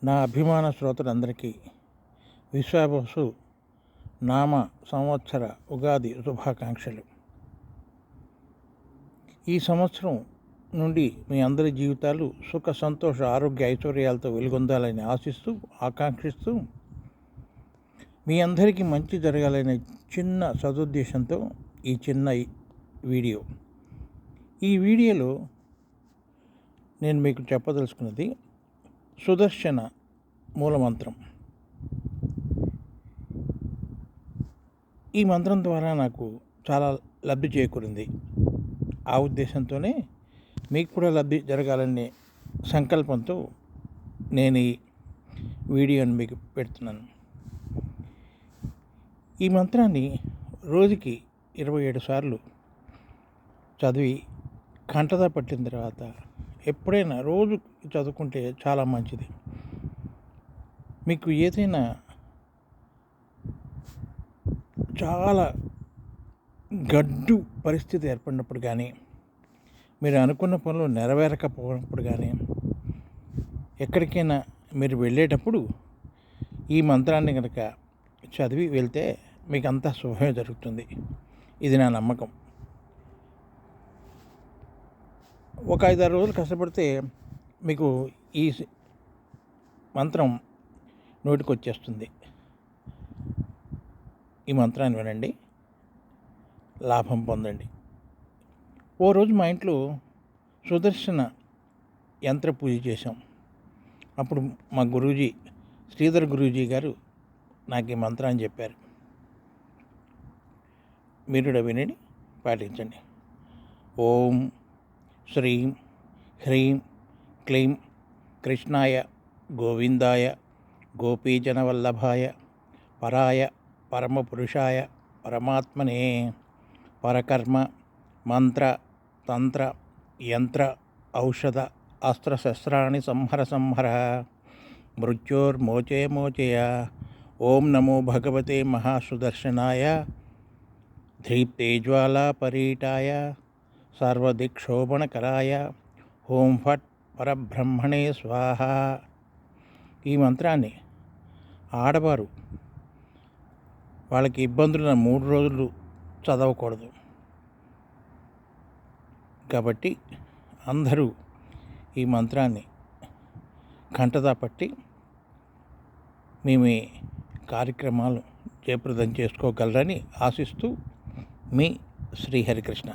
నా అభిమాన శ్రోతలందరికీ విశ్వావసు నామ సంవత్సర ఉగాది శుభాకాంక్షలు. ఈ సంవత్సరం నుండి మీ అందరి జీవితాలు సుఖ సంతోష ఆరోగ్య ఐశ్వర్యాలతో వెలుగొందాలని ఆకాంక్షిస్తూ మీ అందరికీ మంచి జరగాలనే చిన్న సదుద్దేశంతో ఈ చిన్న వీడియో. ఈ వీడియోలో నేను మీకు చెప్పదలుచుకున్నది సుదర్శన మూలమంత్రం. ఈ మంత్రం ద్వారా నాకు చాలా లబ్ధి చేకూరింది. ఆ ఉద్దేశంతోనే మీకు కూడా లబ్ధి జరగాలనే సంకల్పంతో నేను ఈ వీడియోని మీకు పెడుతున్నాను. ఈ మంత్రాన్ని రోజుకి 27 సార్లు చదివి కంఠత పట్టిన తర్వాత ఎప్పుడైనా రోజు చదువుకుంటే చాలా మంచిది. మీకు ఏదైనా చాలా గడ్డు పరిస్థితి ఏర్పడినప్పుడు కానీ, మీరు అనుకున్న పనులు నెరవేరకపోయినప్పుడు కానీ, ఎక్కడికైనా మీరు వెళ్ళేటప్పుడు ఈ మంత్రాన్ని కనుక చదివి వెళ్తే మీకు అంతా శుభమే జరుగుతుంది. ఇది నా నమ్మకం. ఒక 5-6 రోజులు కష్టపడితే మీకు ఈ మంత్రం నోటికి వచ్చేస్తుంది. ఈ మంత్రాన్ని వినండి, లాభం పొందండి. ఓ రోజు మా ఇంట్లో సుదర్శన యంత్ర పూజ చేశాం. అప్పుడు మా గురూజీ శ్రీధర్ గురూజీ గారు నాకు ఈ మంత్రాన్ని చెప్పారు. మీరు కూడా వినండి, పాటించండి. ఓం శ్రీం హ్రీం క్లీం కృష్ణాయ గోవిందాయ గోపీజనవల్లభాయ పరాయ పరమపురుషాయ పరమాత్మనే పరకర్మ మంత్ర తంత్ర యంత్ర ఔషధ అస్త్రశస్త్రాణి సంహర మృత్యోర్మోచయ ఓం నమో భగవతే మహాసుదర్శనాయ ధీప్తేజ్వాలాపరీటాయ సర్వదిక్షోభణకరాయ ఓం ఫట్ పరబ్రహ్మణే స్వాహ. ఈ మంత్రాన్ని ఆడవారు వాళ్ళకి ఇబ్బందులున్న 3 రోజులు చదవకూడదు. కాబట్టి అందరూ ఈ మంత్రాన్ని కంఠతా పట్టి మీ కార్యక్రమాలు జయప్రదం చేసుకోగలరని ఆశిస్తూ మీ శ్రీహరికృష్ణ.